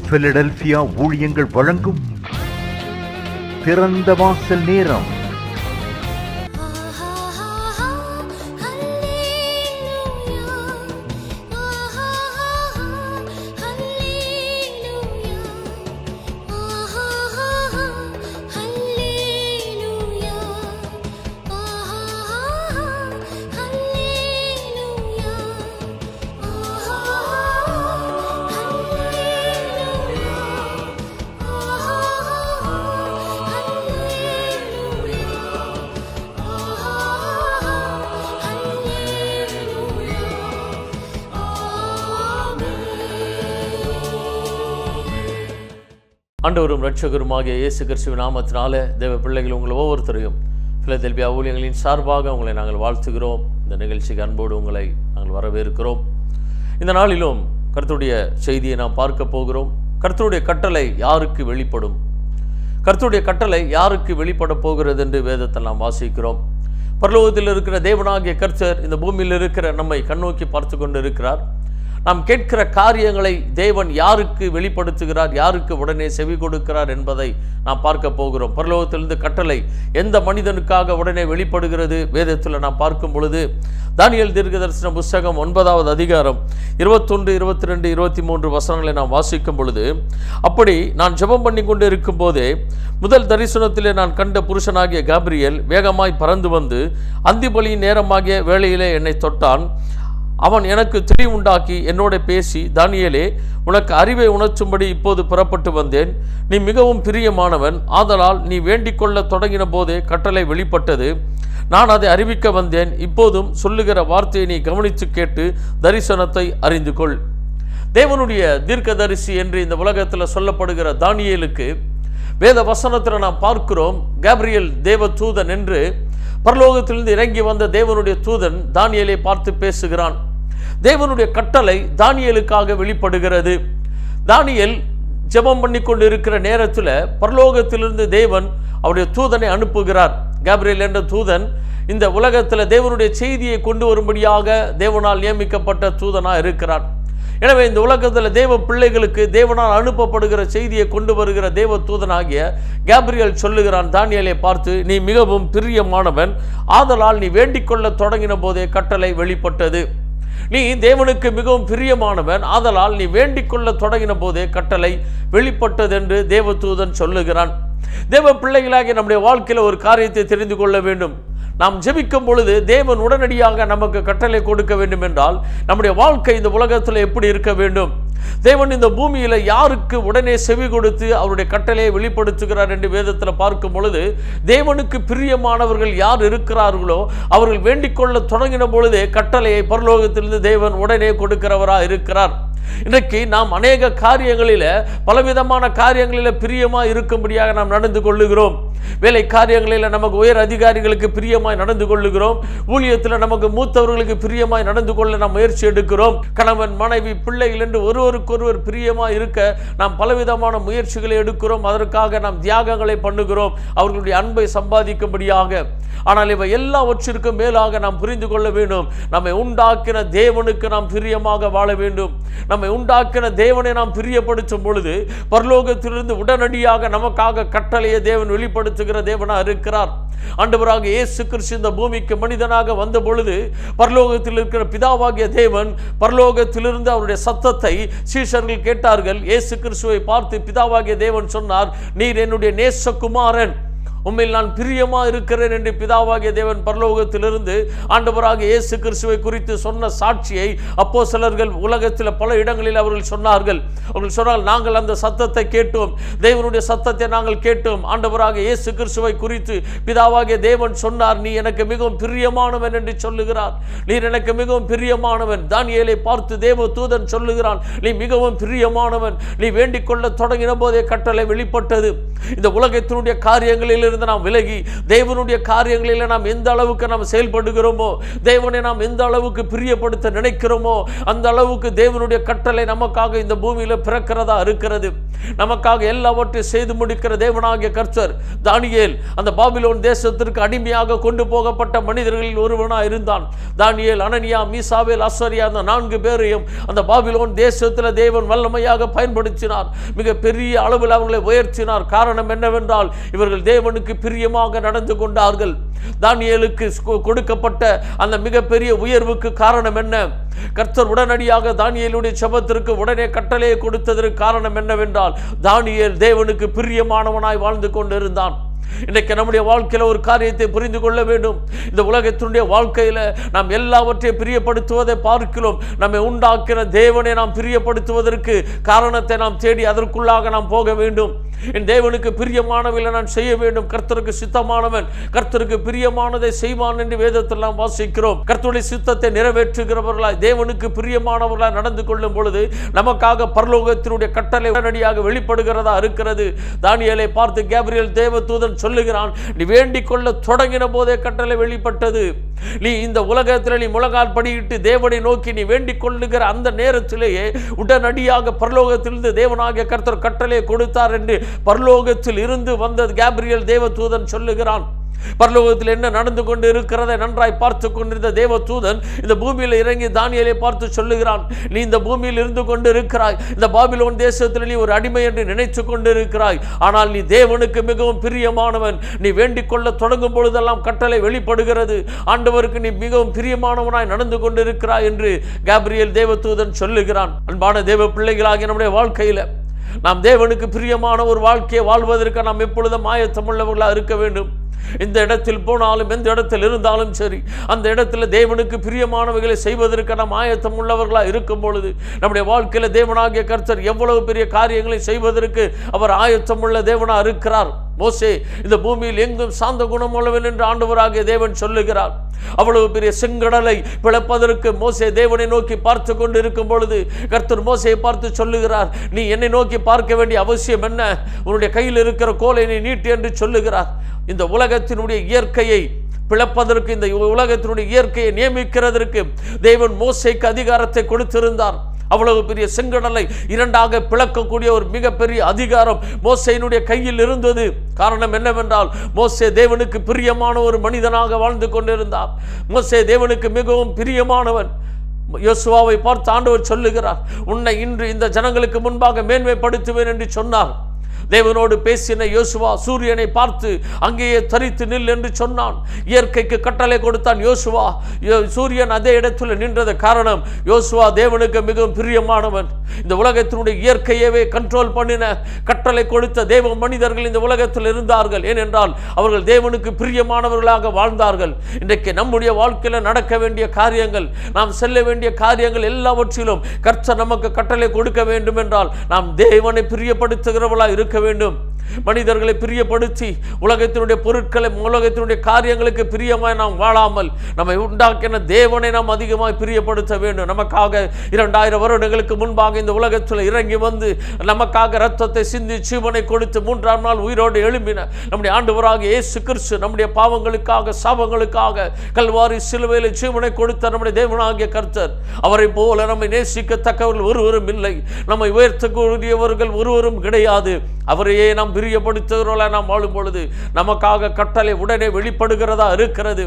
Philadelphia ஊழியங்கள் வழங்கும் திறந்த வாசல் நேரம். ஆண்டவரும் இரட்சகருமாகிய இயேசு கிறிஸ்துவின் நாமத்தினாலே தேவ பிள்ளைகள் உங்கள் ஒவ்வொருத்தரையும் பிலதெல்பியா ஊழியங்களின் சார்பாக உங்களை நாங்கள் வாழ்த்துகிறோம். இந்த நிகழ்ச்சிக்கு அன்போடு உங்களை நாங்கள் வரவேற்கிறோம். இந்த நாளிலும் கர்த்தருடைய செய்தியை நாம் பார்க்க போகிறோம். கர்த்தருடைய கட்டளை யாருக்கு வெளிப்படும், கர்த்தருடைய கட்டளை யாருக்கு வெளிப்பட போகிறது என்று வேதத்தில் நாம் வாசிக்கிறோம். பரலோகத்தில் இருக்கிற தேவனாகிய கர்த்தர் இந்த பூமியில் இருக்கிற நம்மை கண்ணோக்கி பார்த்து கொண்டு இருக்கிறார். நாம் கேட்கிற காரியங்களை தேவன் யாருக்கு வெளிப்படுத்துகிறார், யாருக்கு உடனே செவி கொடுக்கிறார் என்பதை நாம் பார்க்க போகிறோம். பரலோகத்திலிருந்து கட்டளை எந்த மனிதனுக்காக உடனே வெளிப்படுகிறது வேதத்தில் நாம் பார்க்கும் பொழுது தானியேல் தீர்க்கதரிசன புஸ்தகம் 9வது அதிகாரம் 21, 22, 23 வசனங்களை நாம் வாசிக்கும் பொழுது, அப்படி நான் ஜெபம் பண்ணி கொண்டு இருக்கும் போதே முதல் தரிசனத்திலே நான் கண்ட புருஷனாகிய காபிரியேல் வேகமாய் பறந்து வந்து அந்திபலியின் நேரமாகிய வேளையிலே என்னை தொட்டான். அவன் எனக்கு தெளிவுண்டாக்கி என்னோட பேசி, தானியேலே, உனக்கு அறிவை உணர்ச்சும்படி இப்போது புறப்பட்டு வந்தேன். நீ மிகவும் பிரியமானவன், ஆதலால் நீ வேண்டிக் கொள்ள தொடங்கின போதே கட்டளை வெளிப்பட்டது. நான் அதை அறிவிக்க வந்தேன். இப்போதும் சொல்லுகிற வார்த்தையை நீ கவனித்து கேட்டு தரிசனத்தை அறிந்து கொள். தேவனுடைய தீர்க்கதரிசி என்று இந்த உலகத்தில் சொல்லப்படுகிற தானியேலுக்கு வேத வசனத்தில் நாம் பார்க்கிறோம், காபிரியேல் தேவ தூதன் என்று பரலோகத்திலிருந்து இறங்கி வந்த தேவனுடைய தூதன் தானியேலை பார்த்து பேசுகிறான். தேவனுடைய கட்டளை தானியேலுக்காக வெளிப்படுகிறது. தானியேல் ஜெபம் பண்ணி கொண்டு இருக்கிற நேரத்தில் பரலோகத்திலிருந்து தேவன் அவருடைய தூதனை அனுப்புகிறார். காபிரியேல் என்ற தூதன் இந்த உலகத்தில் தேவனுடைய செய்தியை கொண்டு வரும்படியாக தேவனால் நியமிக்கப்பட்ட தூதனாக இருக்கிறார். எனவே இந்த உலகத்தில் தேவ பிள்ளைகளுக்கு தேவனால் அனுப்பப்படுகிற செய்தியை கொண்டு வருகிற தேவ தூதனாகிய காபிரியேல் சொல்லுகிறான் தானியேலை பார்த்து, நீ மிகவும் பிரியமானவன், ஆதலால் நீ வேண்டிக் கொள்ள தொடங்கின போதே கட்டளை வெளிப்பட்டது. நீ தேவனுக்கு மிகவும் பிரியமானவன், ஆதலால் நீ வேண்டிக் கொள்ள தொடங்கின போதே கட்டளை வெளிப்பட்டது என்று தேவ தூதன் சொல்லுகிறான். தேவ பிள்ளைகளாகிய நம்முடைய வாழ்க்கையில் ஒரு காரியத்தை தெரிந்து கொள்ள வேண்டும். நாம் ஜெபிக்கும் பொழுது தேவன் உடனடியாக நமக்கு கட்டளை கொடுக்க வேண்டும் என்றால் நம்முடைய வாழ்க்கை இந்த உலகத்தில் எப்படி இருக்க வேண்டும்? தேவன் இந்த பூமியில் யாருக்கு உடனே செவி கொடுத்து அவருடைய கட்டளையை வெளிப்படுத்துகிறார் என்று வேதத்தில் பார்க்கும் பொழுது, தேவனுக்கு பிரியமானவர்கள் யார் இருக்கிறார்களோ அவர்கள் வேண்டிக் கொள்ள தொடங்கின பொழுதே கட்டளையை பரலோகத்திலிருந்து தேவன் உடனே கொடுக்கிறவராக இருக்கிறார். இன்றைக்கு நாம் அநேக காரியங்களில் பலவிதமான காரியங்களில் பிரியமாக இருக்கும்படியாக நாம் நடந்து கொள்ளுகிறோம். வேலை காரியங்களில் நமக்கு உயர் அதிகாரிகளுக்கு பிரியமாய் நடந்து கொள்ளுகிறோம். ஊழியத்தில் நமக்கு மூத்தவர்களுக்கு பிரியமாய் நடந்து கொள்ள நாம் முயற்சி எடுக்கிறோம். கணவன், மனைவி, பிள்ளைகள் என்று ஒருவருக்கொருவர் பிரியமாய் இருக்க நாம் பலவிதமான முயற்சிகளை எடுக்கிறோம். அதற்காக நாம் தியாகங்களை பண்ணுகிறோம் அவர்களுடைய அன்பை சம்பாதிக்கும்படியாக. ஆனால் இவை எல்லாவற்றிற்கும் மேலாக நாம் புரிந்து கொள்ள வேண்டும், நம்மை உண்டாக்கின தேவனுக்கு நாம் பிரியமாக வாழ வேண்டும். நம்மை உண்டாக்கின தேவனை நாம் பிரியப்படுத்தும் பொழுது பரலோகத்திலிருந்து உடனடியாக நமக்காக கட்டளையை தேவன் வெளிப்படுத்துகிற தேவனாக இருக்கிறார். ஆண்டவராக இயேசு கிறிஸ்து இந்த பூமிக்கு மனிதனாக வந்த பொழுது பரலோகத்தில் இருக்கிற பிதாவாகிய தேவன் பரலோகத்திலிருந்து அவருடைய சத்தத்தை சீஷர்கள் கேட்டார்கள். இயேசு கிறிஸ்துவை பார்த்து பிதாவாகிய தேவன் சொன்னார், நீர் என்னுடைய நேசகுமாரன், உண்மையில் நான் பிரியமா இருக்கிறேன் என்று பிதாவாகிய தேவன் பரலோகத்திலிருந்து ஆண்டவராக இயேசு கிறிஸ்துவை குறித்து சொன்ன சாட்சியை அப்போஸ்தலர்கள் உலகத்தில் பல இடங்களில் அவர்கள் சொன்னார்கள். நாங்கள் அந்த சத்தத்தை கேட்டோம், தேவனுடைய சத்தத்தை நாங்கள் கேட்டோம். ஆண்டவராக இயேசு கிறிஸ்துவை குறித்து பிதாவாகிய தேவன் சொன்னார், நீ எனக்கு மிகவும் பிரியமானவன் என்று சொல்லுகிறார். நீர் எனக்கு மிகவும் பிரியமானவன். தானியேலை பார்த்து தேவ தூதன் சொல்லுகிறான், நீ மிகவும் பிரியமானவன், நீ வேண்டிக் கொள்ள தொடங்கின போதே கட்டளை வெளிப்பட்டது. இந்த உலகத்தினுடைய காரியங்களில் காரியங்களிலிருந்து நாம் விலகி தேவனுடைய காரியங்களில் நாம் எந்த அளவுக்கு நாம் செயல்படுகிறோமோ, தேவனை நாம் எந்த அளவுக்கு பிரியப்படுத்த நினைக்கிறோமோ, அந்த அளவுக்கு தேவனுடைய கட்டளை நமக்காக இந்த பூமியில பிறக்கிறதா இருக்கிறது. நமக்காக எல்லாவற்றையும் செய்து முடிக்கிற தேவனாகிய கர்த்தர் தானியேல் அந்த பாபிலோன் தேசத்திற்கு அடிமையாக கொண்டு போகப்பட்ட மனிதர்களில் ஒருவனாக இருந்தான். தானியேல், அனனியா, மீசாவேல், அசரியா அந்த 4 பேரையும் அந்த பாபிலோன் தேசத்தில் தேவன் வல்லமையாக பயன்படுத்தினார். மிக பெரிய அளவில் அவர்களை உயர்த்தினார். காரணம் என்னவென்றால் இவர்கள் தேவனுக்கு பிரியமாக நடந்து கொண்டார்கள். தானியேலுக்கு கொடுக்கப்பட்ட அந்த மிகப்பெரிய உயர்வுக்கு காரணம் என்ன? கர்த்தர் உடனடியாக தானியேலுடைய ஜெபத்திற்கு உடனே கட்டளையை கொடுத்ததற்கு காரணம் என்னவென்றால் தானியேல் தேவனுக்கு பிரியமானவனாய் வாழ்ந்து கொண்டிருந்தான். இன்றைக்கு நம்முடைய வாழ்க்கையில் ஒரு காரியத்தை புரிந்து கொள்ள வேண்டும். இந்த உலகத்தினுடைய வாழ்க்கையில் நாம் எல்லாவற்றையும் பிரியப்படுத்துவதை பார்க்கிறோம். நம்மை உண்டாக்கின தேவனை நாம் பிரியப்படுத்துவதற்கு காரணத்தை நாம் தேடி அதற்குள்ளாக நாம் போக வேண்டும். என் தேவனுக்கு பிரியமானவர்களை நான் செய்ய வேண்டும். கர்த்தருக்கு சித்தமானவன் கர்த்தருக்கு பிரியமானதை செய்வான் என்று வேதத்தில் நாம் வாசிக்கிறோம். கர்த்தருடைய சித்தத்தை நிறைவேற்றுகிறவர்களாய் தேவனுக்கு பிரியமானவர்களாய் நடந்து கொள்ளும் பொழுது நமக்காக பரலோகத்தினுடைய கட்டளை உடனடியாக வெளிப்படுகிறதா இருக்கிறது. தானியேலை பார்த்து கேப்ரியல் தேவதூதன் சொல்லுகிறான், நீ வேண்டிக் கொள்ள தொடங்கின போதே கட்டளை வெளிப்பட்டது. நீ இந்த உலகத்தில் நீ முழங்கால் படியிட்டு தேவனை நோக்கி நீ வேண்டிக் கொள்ளுகிற அந்த நேரத்திலேயே உடனடியாக பரலோகத்திலிருந்து தேவனாகிய கர்த்தர் கட்டளை கொடுத்தார் என்று பரலோகத்தில் இருந்து வந்த கேப்ரியல் தேவதூதன் சொல்லுகிறான். பரலோகத்தில் என்ன நடந்து கொண்டு இருக்கிறதை நன்றாய் பார்த்து கொண்டிருந்த தேவதூதன் இந்த பூமியில் இறங்கி தானியேலை பார்த்து சொல்லுகிறான், நீ இந்த பூமியில் இருந்து கொண்டு இருக்கிறாய், இந்த பாபிலோன் தேசத்தில் நீ ஒரு அடிமை என்று நினைத்து கொண்டு இருக்கிறாய். ஆனால் நீ தேவனுக்கு மிகவும் பிரியமானவன். நீ வேண்டிக் கொள்ள தொடங்கும் பொழுதெல்லாம் கட்டளை வெளிப்படுகிறது. ஆண்டவருக்கு நீ மிகவும் பிரியமானவனாய் நடந்து கொண்டு இருக்கிறாய் என்று கேப்ரியல் தேவதூதன் சொல்லுகிறான். அன்பான தேவ பிள்ளைகளாகிய நம்முடைய வாழ்க்கையில் நாம் தேவனுக்கு பிரியமான ஒரு வாழ்க்கையை வாழ்வதற்கு நாம் எப்பொழுதும் ஆயத்தமுள்ளவர்களாக இருக்க வேண்டும். இந்த இடத்தில் போனாலும் எந்த இடத்தில் இருந்தாலும் சரி, அந்த இடத்துல தேவனுக்கு பிரியமானவைகளை செய்வதற்கு நாம் ஆயத்தம் உள்ளவர்களாக இருக்கும் பொழுது நம்முடைய வாழ்க்கையில் தேவனாகிய கர்த்தர் எவ்வளவு பெரிய காரியங்களை செய்வதற்கு அவர் ஆயத்தம் உள்ள தேவனாக இருக்கிறார். மோசே இந்த பூமியில் எங்கும் சாந்த குணம் உள்ளவன் என்று ஆண்டவராகிய தேவன் சொல்லுகிறார். அவ்வளவு பெரிய செங்கடலை பிளப்பதற்கு மோசே தேவனை நோக்கி பார்த்து கொண்டு இருக்கும் பொழுது கர்த்தர் மோசையை பார்த்து சொல்லுகிறார், நீ என்னை நோக்கி பார்க்க வேண்டிய அவசியம் என்ன? உன்னுடைய கையில் இருக்கிற கோலை நீ நீட்டு என்று சொல்லுகிறார். இந்த உலகத்தினுடைய இயற்கையை பிளப்பதற்கு, இந்த உலகத்தினுடைய இயற்கையை நியமிக்கிறதற்கு தேவன் மோசேக்கு அதிகாரத்தை கொடுத்திருந்தார். அவ்வளவு பெரிய செங்கடலை 2ஆக பிளக்கக்கூடிய ஒரு மிகப்பெரிய அதிகாரம் மோசேயினுடைய கையில் இருந்தது. காரணம் என்னவென்றால் மோசே தேவனுக்கு பிரியமான ஒரு மனிதனாக வாழ்ந்து கொண்டிருந்தார். மோசே தேவனுக்கு மிகவும் பிரியமானவன். யோசுவாவை பார்த்து ஆண்டவர் சொல்லுகிறார், உன்னை இன்று இந்த ஜனங்களுக்கு முன்பாக மேன்மைப்படுத்துவேன் என்று சொன்னார். தேவனோடு பேசின யோசுவா சூரியனை பார்த்து அங்கேயே தரித்து நில் என்று சொன்னான். இயற்கைக்கு கட்டளை கொடுத்தான் யோசுவா. சூரியன் அதே இடத்துல நின்றது. காரணம், யோசுவா தேவனுக்கு மிகவும் பிரியமானவன். இந்த உலகத்தினுடைய இயற்கையவே கண்ட்ரோல் பண்ணின கட்டளை கொடுத்த தேவ மனிதர்கள் இந்த உலகத்தில் இருந்தார்கள். ஏனென்றால் அவர்கள் தேவனுக்கு பிரியமானவர்களாக வாழ்ந்தார்கள். இன்றைக்கு நம்முடைய வாழ்க்கையில் நடக்க வேண்டிய காரியங்கள், நாம் செல்ல வேண்டிய காரியங்கள் எல்லாவற்றிலும் கர்த்தர் நமக்கு கட்டளை கொடுக்க வேண்டும் என்றால் நாம் தேவனை பிரியப்படுத்துகிறவர்களாக இருக்க வேண்டும். மனிதர்களை பிரியப்படுத்தி உலகத்தினுடைய பொருட்களை, உலகத்தினுடைய காரியங்களுக்கு பிரியமாய் நாம் வாழாமல் நம்மை உண்டாக்கின தேவனை நாம் அதிகமாய் பிரியப்படுத்த வேண்டும். நமக்காக 2000 வருடங்களுக்கு முன்பாக இந்த உலகத்தில் இறங்கி வந்து நமக்காக இரத்தத்தை சிந்தி ஜீவனை கொடுத்து 3ஆம் நாள் உயிரோடு எழும்பின நம்முடைய ஆண்டவராகிய இயேசு கிறிஸ்து நம்முடைய பாவங்களுக்காக, சாபங்களுக்காக கல்வாரி சிலுவையில் ஜீவனை கொடுத்த நம்முடைய தேவனாகிய கர்த்தர், அவரை போல நம்மை நேசிக்கத்தக்கவர்கள் ஒருவரும் இல்லை, நம்மை உயர்த்தக்கூடியவர்கள் ஒருவரும் கிடையாது. அவரையே நாம் பிரியப்படுத்துகிறவர்களாக நாம் வாழும் பொழுது நமக்காக கட்டளை உடனே வெளிப்படுகிறதா இருக்கிறது.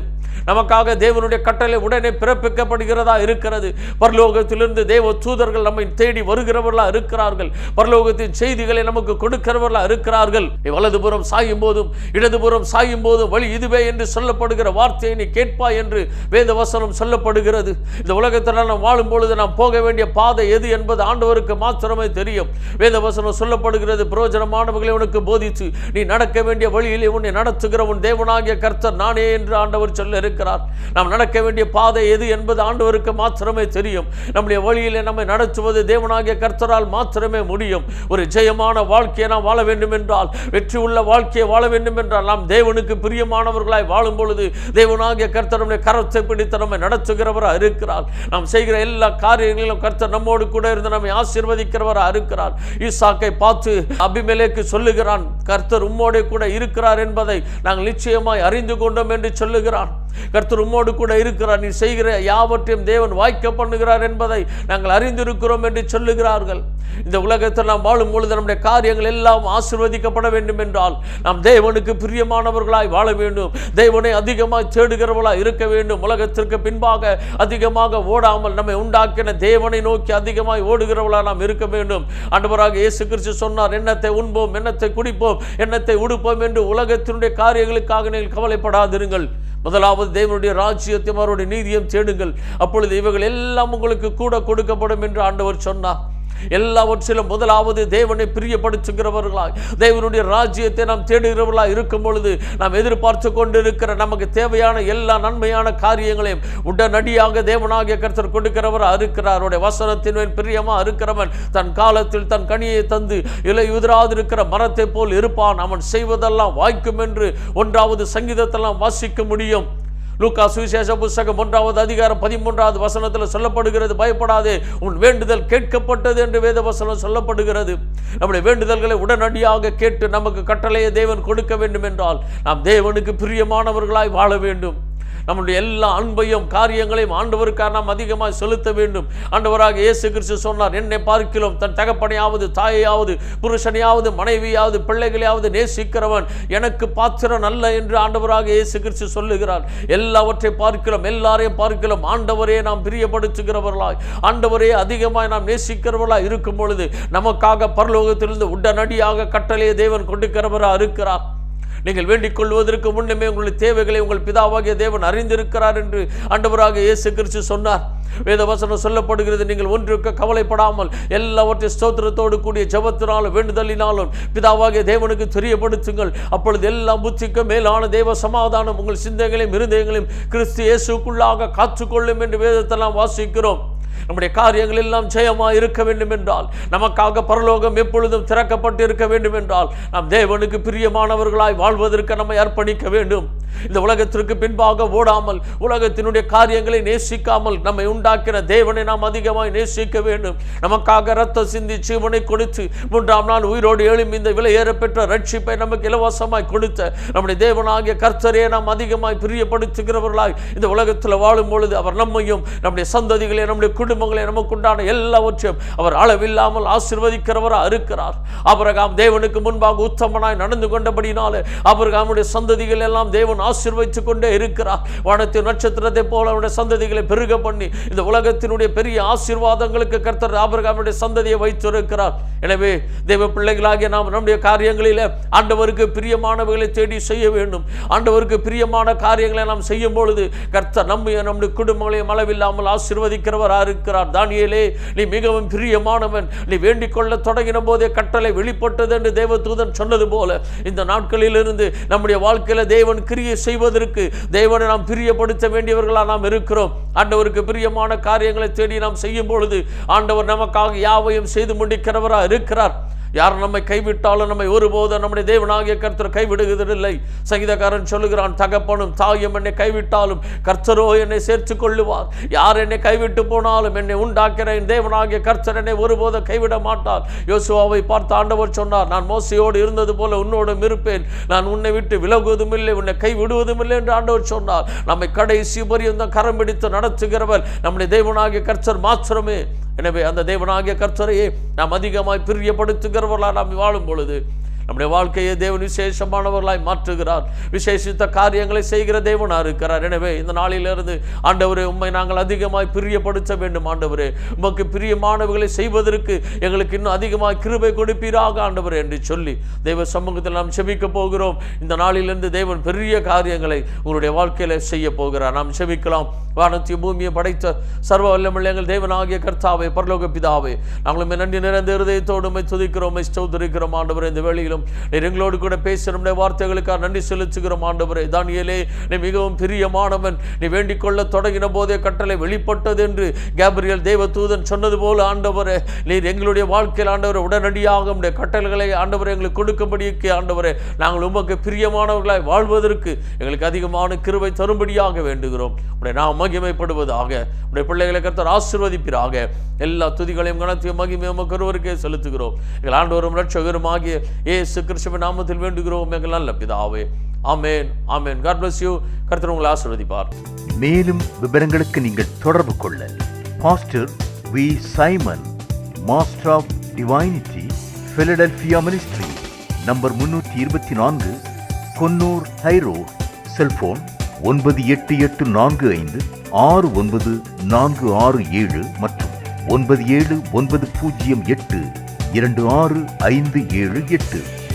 நமக்காக தேவனுடைய கட்டளை உடனே பிறப்பிக்கப்படுகிறதா இருக்கிறது. பரலோகத்திலிருந்து தேவ தூதர்கள் நம்மை தேடி வருகிறவர்களா இருக்கிறார்கள். பரலோகத்தின் செய்திகளை நமக்கு கொடுக்கிறவர்களா இருக்கிறார்கள். வலதுபுறம் சாயும் போதும் இடதுபுறம் சாயும் போதும் வழி இதுவே என்று சொல்லப்படுகிற வார்த்தையை நீ கேட்பாய் என்று வேத வசனம் சொல்லப்படுகிறது. இந்த உலகத்தில் நாம் வாழும் பொழுது நாம் போக வேண்டிய பாதை எது என்பது ஆண்டவருக்கு மாத்திரமே தெரியும். வேத வசனம் சொல்லப்படுகிறது, பிரயோஜனமானவர்களை உனக்கு போதித்து நீ நடக்க வேண்டிய வழியிலே உன்னை நடத்துகிற உன் தேவனாகிய கர்த்தர் நானே என்று ஆண்டவர் சொல்ல இருக்கிறார். நாம் நடக்க வேண்டிய பாதை எது என்பது ஆண்டவருக்கு மாத்திரமே தெரியும். நம்முடைய வழியிலே நம்மை நடத்துவது தேவனாகிய கர்த்தரால் மாத்திரமே முடியும். ஒரு ஜெயமான வாழ்க்கையை நாம் வாழ வேண்டும் என்றால், வெற்றி உள்ள வாழ்க்கையை வாழ வேண்டும் என்றால், நாம் தேவனுக்கு பிரியமானவர்களாய் வாழும் பொழுது தேவனாகிய கர்த்தர் நம்முடைய கரத்தை பிடித்து நம்மை நடத்துகிறவராக இருக்கிறார். நாம் செய்கிற எல்லா காரியங்களிலும் கர்த்தர் நம்மோடு கூட இருந்து நம்மை ஆசீர்வதிக்கிறவராக இருக்கிறார். ஈசாக்கை பார்த்து அபிமெலேக்கு சொல்லுகிறான், கர்த்தர் உம்மோடு கூட இருக்கிறார் என்பதை நாங்கள் நிச்சயமாய் அறிந்து கொண்டோம் என்று சொல்லுகிறான். கர்த்தர் உம்மோடு கூட இருக்கிறார், நீ செய்கிற யாவற்றையும் தேவன் வாய்க்க பண்ணுகிறார் என்பதை நாங்கள் அறிந்திருக்கிறோம் என்று சொல்லுகிறார்கள். இந்த உலகத்தில் நாம் வாழும் பொழுது நம்முடைய காரியங்கள் எல்லாம் ஆசீர்வதிக்கப்பட வேண்டும் என்றால் நாம் தேவனுக்கு பிரியமானவர்களாய் வாழ வேண்டும். தேவனை அதிகமாய் தேடுகிறவர்களாய் இருக்க வேண்டும். உலகத்திற்கு பின்பாக அதிகமாக ஓடாமல் நம்மை உண்டாக்கின தேவனை நோக்கி அதிகமாய் ஓடுகிறவர்களாய் நாம் இருக்க வேண்டும். ஆண்டவராக இயேசு கிறிஸ்து சொன்னார், எண்ணத்தை உண்போம், எண்ணத்தை குடிப்போம், எண்ணத்தை உடுப்போம் என்று உலகத்தினுடைய காரியங்களுக்காக நீங்கள் கவலைப்படாதிருங்கள். முதலாவது தேவனுடைய ராஜ்யத்தையும் அவருடைய நீதியையும் தேடுங்கள், அப்பொழுது இவைகள் எல்லாம் உங்களுக்கு கூட கொடுக்கப்படும் என்று ஆண்டவர் சொன்னார். எல்லாவற்றிலும் முதலாவது தேவனை பிரியப்படுத்துகிறவர்களாய், தேவனுடைய ராஜ்யத்தை நாம் தேடுகிறவர்களாய் இருக்கும் பொழுது நாம் எதிர்பார்த்து கொண்டிருக்கிற நமக்கு தேவையான எல்லா நன்மையான காரியங்களையும் உடனடியாக தேவனாகிய கர்த்தர் கொடுக்கிறவராக இருக்கிறார். அவருடைய வசனத்தின் மேல் பிரியமா இருக்கிறவன் தன் காலத்தில் தன் கனியை தந்து இலை உதிராதிருக்கிற மரத்தை போல் இருப்பான், அவன் செய்வதெல்லாம் வாய்க்கும் என்று 1வது சங்கீதத்தெல்லாம் வாசிக்க முடியும். லூக்கா சுவிசேஷ புத்தகம் 1வது அதிகாரம் 13வது வசனத்தில் சொல்லப்படுகிறது, பயப்படாதே, உன் வேண்டுதல் கேட்கப்பட்டது என்று வேத வசனம் சொல்லப்படுகிறது. நம்முடைய வேண்டுதல்களை உடனடியாக கேட்டு நமக்கு கட்டளையை தேவன் கொடுக்க வேண்டும் என்றால் நாம் தேவனுக்கு பிரியமானவர்களாய் வாழ வேண்டும். நம்முடைய எல்லா அன்பையும் காரியங்களையும் ஆண்டவருக்காக நாம் அதிகமாக செலுத்த வேண்டும். ஆண்டவராக இயேசு கிறிஸ்து சொன்னார், என்னை பார்க்கிலும் தன் தகப்பனையாவது தாயையாவது புருஷனையாவது மனைவியாவது பிள்ளைகளையாவது நேசிக்கிறவன் எனக்கு பாத்திரன் அல்ல என்று ஆண்டவராக இயேசு கிறிஸ்து சொல்லுகிறார். எல்லாவற்றை பார்க்கிறோம், எல்லாரையும் பார்க்கிறோம், ஆண்டவரே நாம் பிரியப்படுத்துகிறவர்களாய், ஆண்டவரே அதிகமாய் நாம் நேசிக்கிறவர்களாய் இருக்கும் பொழுது நமக்காக பரலோகத்திலிருந்து உடனடியாக கட்டளையை தேவன் கொடுக்கிறவராக இருக்கிறார். நீங்கள் வேண்டிக் கொள்வதற்கு முன்னமே உங்களுடைய தேவைகளை உங்கள் பிதாவாகிய தேவன் அறிந்திருக்கிறார் என்று ஆண்டவராக இயேசு கிறிஸ்து சொன்னார். வேதவசனம் சொல்லப்படுகிறது, நீங்கள் ஒன்றுக்கு கவலைப்படாமல் எல்லாவற்றை ஸ்தோத்திரத்தோடு கூடிய ஜெபத்தினாலும் வேண்டுதலினாலும் பிதாவாகிய தேவனுக்கு தெரியப்படுத்துங்கள், அப்பொழுது எல்லா புத்திக்கும் மேலான தேவ சமாதானம் உங்கள் சிந்தைகளையும் இருதயங்களையும் கிறிஸ்து இயேசுக்குள்ளாக காத்துக்கொள்ளும் என்று வேதத்தெல்லாம் வாசிக்கிறோம். நம்முடைய காரியங்கள் எல்லாம் ஜெயமாக இருக்க வேண்டும் என்றால், நமக்காக பரலோகம் எப்பொழுதும் திறக்கப்பட்டு இருக்க வேண்டும் என்றால் நாம் தேவனுக்கு பிரியமானவர்களாய் வாழ்வதற்கு நம்மை அர்ப்பணிக்க வேண்டும். இந்த உலகத்திற்கு பின்பாக ஓடாமல், உலகத்தினுடைய காரியங்களை நேசிக்காமல் நம்மை உண்டாக்கின தேவனை நாம் அதிகமாய் நேசிக்க வேண்டும். நமக்காக ரத்த சிந்தி ஜீவனை கொடுத்து 3ஆம் நாள் உயிரோடு எழும்பி இந்த விலையேற பெற்ற ரட்சிப்பை நமக்கு இலவசமாய் கொடுத்த நம்முடைய தேவனாகிய கர்த்தரே நாம் அதிகமாய் பிரியப்படுத்துகிறவர்களாய் இந்த உலகத்தில் வாழும் பொழுது அவர் நம்மையும் நம்முடைய சந்ததிகளை நம்முடைய குடும்பங்களை நமக்குண்டான எல்லாவற்றையும் அவர் அளவில்லாமல் ஆசீர்வதிக்கிறவராக இருக்கிறார். ஆபிரகாம் தேவனுக்கு முன்பாக உத்தமனாய் நடந்து கொண்டபடினாலே ஆபிரகாமுடைய சந்ததிகள் எல்லாம் தேவன் ஆசீர்வதித்துக் கொண்டே இருக்கிறார். வானத்தின் நட்சத்திரத்தை போல அவருடைய சந்ததிகளை பெருக பண்ணி இந்த உலகத்தினுடைய பெரிய ஆசீர்வாதங்களுக்கு கர்த்தர் ஆபிரகாமுடைய சந்ததியை வைத்திருக்கிறார். எனவே தேவ பிள்ளைகளாகிய நாம் நம்முடைய காரியங்களில் ஆண்டவருக்கு பிரியமானவர்களை தேடி செய்ய வேண்டும். ஆண்டவருக்கு பிரியமான காரியங்களை நாம் செய்யும் பொழுது கர்த்தர் நம்முடைய குடும்பங்களையும் அளவில்லாமல் ஆசீர்வதிக்கிறவராக இருக்கிறார். தானியேலே, நீ மிகவும் பிரியமானவன், நீ வேண்டிக் கொள்ள தொடங்கின போதே கட்டளை வெளிப்பட்டது என்று தேவதூதன் சொன்னது போல இந்த நாட்களிலிருந்து நம்முடைய வாழ்க்கையில தேவன் கிரியை செய்வதற்கு தேவனை நாம் பிரியப்படுத்த வேண்டியவர்களாக நாம் இருக்கிறோம். ஆண்டவருக்கு பிரியமான காரியங்களை தேடி நாம் செய்யும் பொழுது ஆண்டவர் நமக்காக யாவையும் செய்து முடிக்கிறவராக இருக்கிறார். யார் நம்மை கைவிட்டாலும் நம்மை ஒருபோதும் நம்முடைய தேவனாகிய கர்த்தர் கைவிடுவதில்லை. சங்கீதக்காரன் சொல்லுகிறான், தகப்பனும் தாயும் என்னை கைவிட்டாலும் கர்த்தரோ என்னை சேர்த்து கொள்ளுவார். யார் என்னை கைவிட்டு போனாலும் என்னை உண்டாக்கிற என் தேவனாகிய கர்த்தர் என்னை ஒருபோதும் கைவிட மாட்டார். யோசுவாவை பார்த்து ஆண்டவர் சொன்னார், நான் மோசையோடு இருந்தது போல உன்னோடும் இருப்பேன், நான் உன்னை விட்டு விலகுவதும் இல்லை, உன்னை கைவிடுவதும் இல்லை என்று ஆண்டவர் சொன்னார். நம்மை கடைசி பரியந்தம் கரம் பிடித்து நடத்துகிறவர் நம்முடைய தேவனாகிய கர்த்தர் மாத்திரமே. எனவே அந்த தேவனாகிய கர்த்தரையே நாம் அதிகமாய் பிரியப்படுத்துகிறவர்களாக நாம் வாழும் பொழுது நம்முடைய வாழ்க்கையை தேவன் விசேஷமானவர்களாய் மாற்றுகிறார். விசேஷித்த காரியங்களை செய்கிற தேவனாக இருக்கிறார். எனவே இந்த நாளிலிருந்து ஆண்டவரே, உம்மை நாங்கள் அதிகமாய் பிரியப்படுத்த வேண்டும். ஆண்டவரே, உமக்கு பிரியமானவர்களை செய்வதற்கு எங்களுக்கு இன்னும் அதிகமாய் கிருபை கொடுப்பீராக ஆண்டவரே என்று சொல்லி தேவ சமூகத்தில் நாம் செபிக்க போகிறோம். இந்த நாளிலிருந்து தேவன் பெரிய காரியங்களை உங்களுடைய வாழ்க்கையில செய்ய போகிறார். நாம் செபிக்கலாம். வானத்தையும் பூமியை படைத்த சர்வ வல்லமையுள்ள எங்கள் தேவனாகிய கர்த்தாவே, பரலோக பிதாவே, நாங்களும் நன்றி நிறைந்த இருதயத்தோடு உம்மை துதிக்கிறோம், ஸ்தோத்திரிக்கிறோம். ஆண்டவரே, இந்த வேளையிலும் முடியும். நீர் எங்களோடு கூட பேச நம்முடைய வார்த்தைகளுக்காக நன்றி செலுத்துகிறோம் ஆண்டவரே. தானியேலே, நீ மிகவும் பிரியமானவன், நீ வேண்டிக் கொள்ள தொடங்கின போதே கட்டளை வெளிப்பட்டது என்று கேப்ரியல் தேவதூதன் சொன்னது போல ஆண்டவரே, நீர் எங்களுடைய வாழ்க்கையில் ஆண்டவரை உடனடியாக உடைய கட்டளைகளை ஆண்டவரை எங்களுக்கு கொடுக்கும்படிக்கு ஆண்டவரே, நாங்கள் உமக்கு பிரியமானவர்களாய் வாழ்வதற்கு எங்களுக்கு அதிகமான கிருபை தரும்படியாக வேண்டுகிறோம். உடைய நாம் மகிமைப்படுவதாக. உடைய பிள்ளைகளை கர்த்தர் ஆசீர்வதிப்பீராக. எல்லா துதிகளையும் கனத்தையும் மகிமையும் உமக்கு ஒருவருக்கே செலுத்துகிறோம். எங்கள் ஆண்டவரும் இரட்சகருமாகிய இயேசு கிறிஸ்துவின் நாமத்தில் வேண்டுகிறோம் எங்கள் நல்ல பிதாவே. ஆமென், ஆமென். God bless you. கர்த்தர் உங்களை ஆசீர்வதிப்பார். மேலும் விவரங்களுக்கு நீங்கள் தொடர்பு கொள்ள pastor V. Simon, master of divinity, Philadelphia ministry, number 324, Konnur high road, cellphone 9884569467 மற்றும் 9790826578.